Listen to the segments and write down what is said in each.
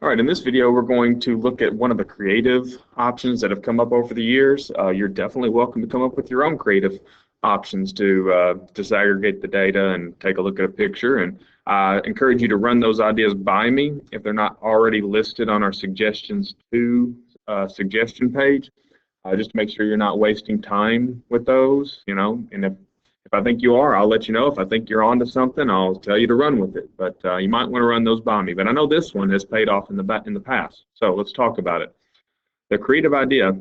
All right, in this video, we're going to look at one of the creative options that have come up over the years. You're definitely welcome to come up with your own creative options to disaggregate the data and take a look at a picture. And I encourage you to run those ideas by me if they're not already listed on our suggestions to suggestion page, just to make sure you're not wasting time with those, and if I think you are, I'll let you know. If I think you're onto something, I'll tell you to run with it. But you might want to run those by me. But I know this one has paid off in the past. So let's talk about it. The creative idea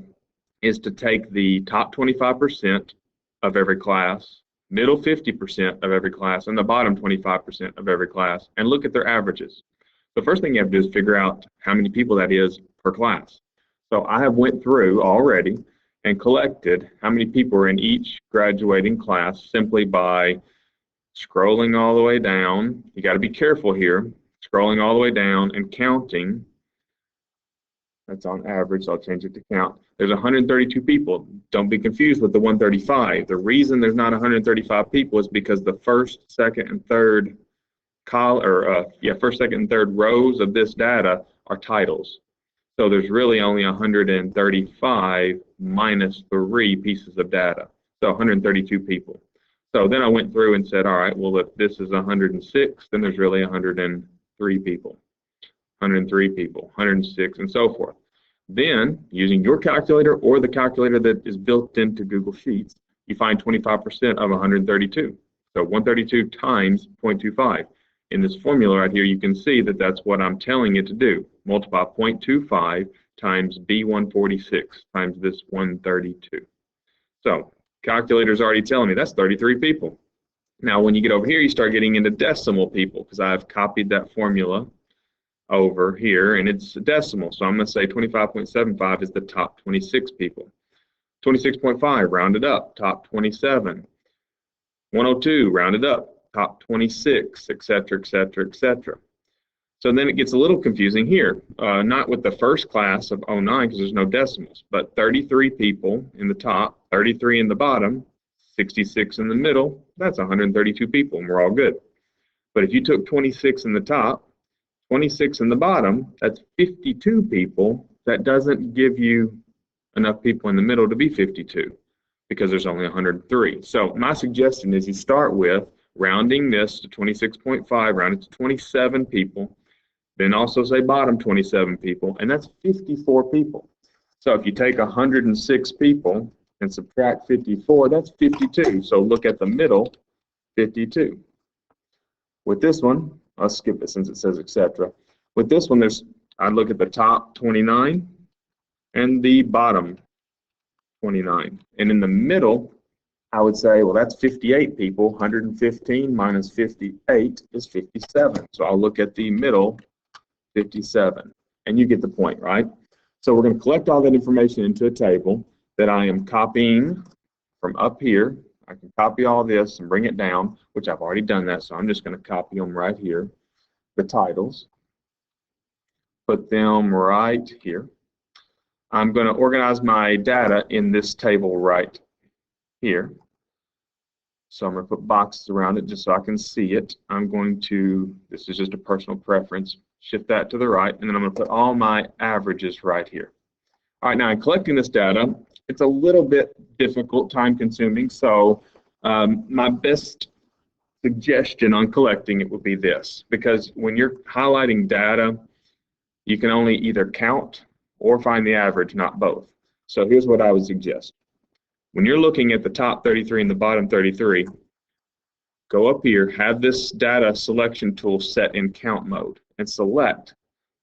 is to take the top 25% of every class, middle 50% of every class, and the bottom 25% of every class, and look at their averages. The first thing you have to do is figure out how many people that is per class. So I have went through already and collected how many people are in each graduating class simply by scrolling all the way down. You got to be careful here, scrolling all the way down and counting. That's on average, so I'll change it to count. There's 132 people. Don't be confused with the 135. The reason there's not 135 people is because the first, second, and third first, second, and third rows of this data are titles. So there's really only 135 minus 3 pieces of data, so 132 people. So then I went through and said, all right, well, if this is 106, then there's really 103 people, 103 people, 106, and so forth. Then, using your calculator or the calculator that is built into Google Sheets, you find 25% of 132. So 132 times 0.25. In this formula right here, you can see that that's what I'm telling it to do. Multiply 0.25 times B146 times this 132. So calculator's already telling me that's 33 people. Now, when you get over here, you start getting into decimal people because I've copied that formula over here, and it's a decimal. So I'm going to say 25.75 is the top 26 people. 26.5 rounded up, top 27. 102 rounded up, top 26, etc., etc., etc. So then it gets a little confusing here, not with the first class of 09 because there's no decimals, but 33 people in the top, 33 in the bottom, 66 in the middle, that's 132 people, and we're all good. But if you took 26 in the top, 26 in the bottom, that's 52 people. That doesn't give you enough people in the middle to be 52 because there's only 103. So my suggestion is you start with rounding this to 26.5, round it to 27 people, then also say bottom 27 people, and that's 54 people. So if you take 106 people and subtract 54, that's 52. So look at the middle, 52. With this one, I'll skip it since it says etc. With this one, I look at the top 29 and the bottom 29. And in the middle, I would say, well, that's 58 people. 115 minus 58 is 57. So I'll look at the middle, 57. And you get the point, right? So we're going to collect all that information into a table that I am copying from up here. I can copy all this and bring it down, which I've already done that, so I'm just going to copy them right here, the titles, put them right here. I'm going to organize my data in this table right here. So I'm going to put boxes around it just so I can see it. I'm going to, this is just a personal preference, shift that to the right, and then I'm going to put all my averages right here. All right, now in collecting this data, it's a little bit difficult, time-consuming, so my best suggestion on collecting it would be this, because when you're highlighting data, you can only either count or find the average, not both. So here's what I would suggest. When you're looking at the top 33 and the bottom 33, go up here, have this data selection tool set in count mode, and select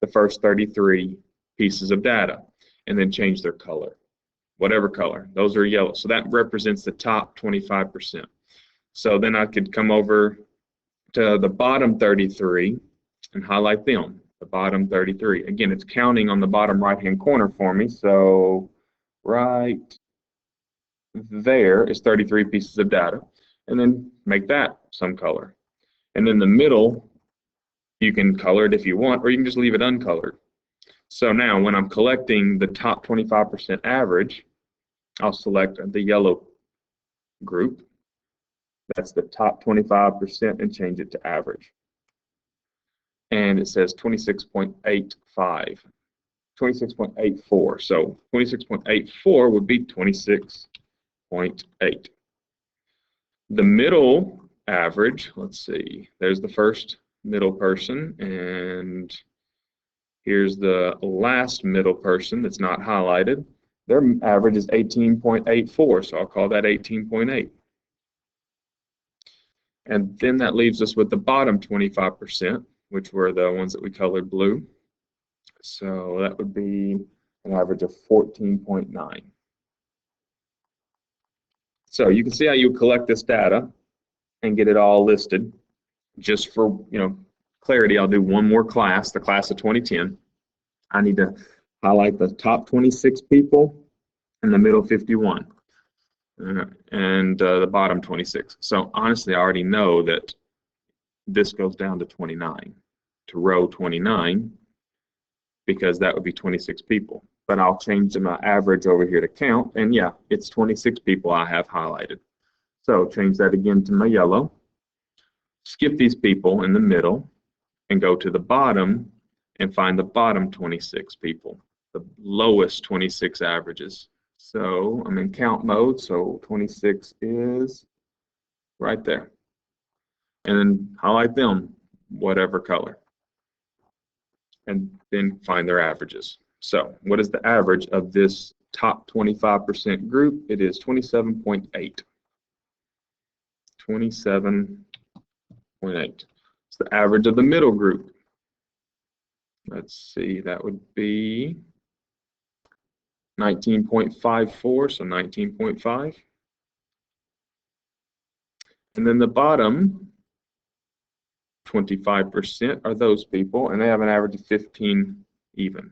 the first 33 pieces of data, and then change their color. Whatever color, those are yellow. So that represents the top 25%. So then I could come over to the bottom 33 and highlight them, the bottom 33. Again, it's counting on the bottom right-hand corner for me. So right there is 33 pieces of data. And then make that some color. And then the middle, you can color it if you want, or you can just leave it uncolored. So now when I'm collecting the top 25% average, I'll select the yellow group. That's the top 25% and change it to average. and it says 26.85. 26.84. So 26.84 would be 26.8. The middle average, let's see, there's the first middle person, and here's the last middle person that's not highlighted. Their average is 18.84, so I'll call that 18.8. And then that leaves us with the bottom 25%, which were the ones that we colored blue. So that would be an average of 14.9. So you can see how you collect this data and get it all listed. Just for clarity, I'll do one more class, the class of 2010. I need to highlight the top 26 people and the middle 51 and the bottom 26. So honestly, I already know that this goes down to 29, to row 29, because that would be 26 people. But I'll change my average over here to count, and yeah, it's 26 people I have highlighted. So change that again to my yellow. Skip these people in the middle and go to the bottom and find the bottom 26 people, the lowest 26 averages. So I'm in count mode, so 26 is right there. And then highlight them, whatever color, and then find their averages. So what is the average of this top 25% group? It is 27.8. 27.8. It's the average of the middle group. Let's see, that would be 19.54, so 19.5. And then the bottom 25% are those people, and they have an average of 15 even.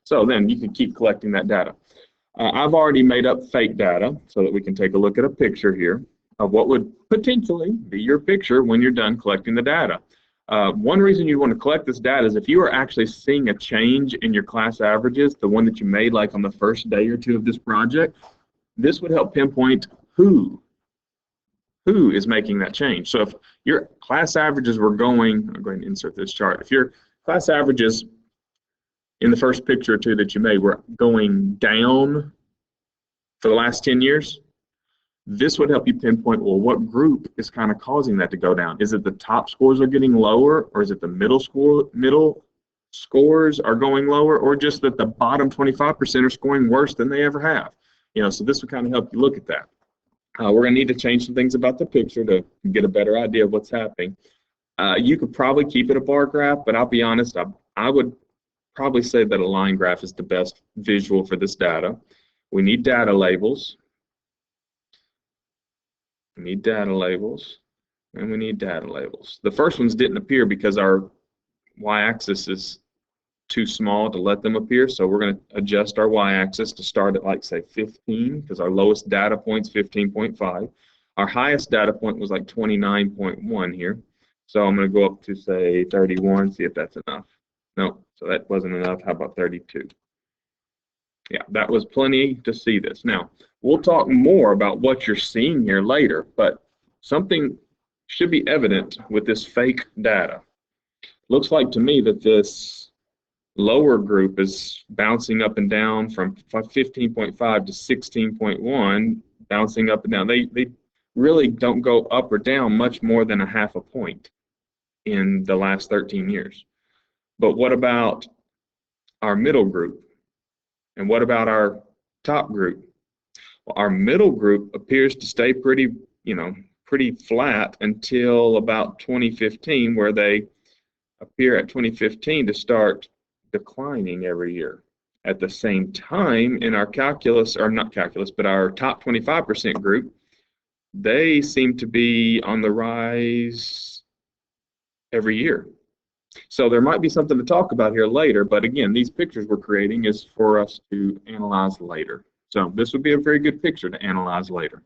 So then you can keep collecting that data. I've already made up fake data so that we can take a look at a picture here of what would potentially be your picture when you're done collecting the data. One reason you want to collect this data is if you are actually seeing a change in your class averages, the one that you made like on the first day or two of this project, this would help pinpoint who is making that change. So if your class averages were going, I'm going to insert this chart, if your class averages in the first picture or two that you made were going down for the last 10 years, this would help you pinpoint, well, what group is kind of causing that to go down? Is it the top scores are getting lower, or is it the middle scores are going lower, or just that the bottom 25% are scoring worse than they ever have? So this would kind of help you look at that. We're going to need to change some things about the picture to get a better idea of what's happening. You could probably keep it a bar graph, but I'll be honest, I would probably say that a line graph is the best visual for this data. We need data labels. We need data labels, and we need data labels. The first ones didn't appear because our y-axis is too small to let them appear, so we're going to adjust our y-axis to start at, like, say 15, because our lowest data point's 15.5. Our highest data point was like 29.1 here, so I'm going to go up to, say, 31, see if that's enough. No, so that wasn't enough. How about 32? Yeah, that was plenty to see this. Now, we'll talk more about what you're seeing here later, but something should be evident with this fake data. Looks like to me that this lower group is bouncing up and down from 15.5 to 16.1, bouncing up and down. They really don't go up or down much more than a half a point in the last 13 years. But what about our middle group? And what about our top group? Well, our middle group appears to stay pretty flat until about 2015, where they appear at 2015 to start declining every year. At the same time, in our calculus, or not calculus, but our top 25% group, they seem to be on the rise every year. So there might be something to talk about here later, but again, these pictures we're creating is for us to analyze later. So this would be a very good picture to analyze later.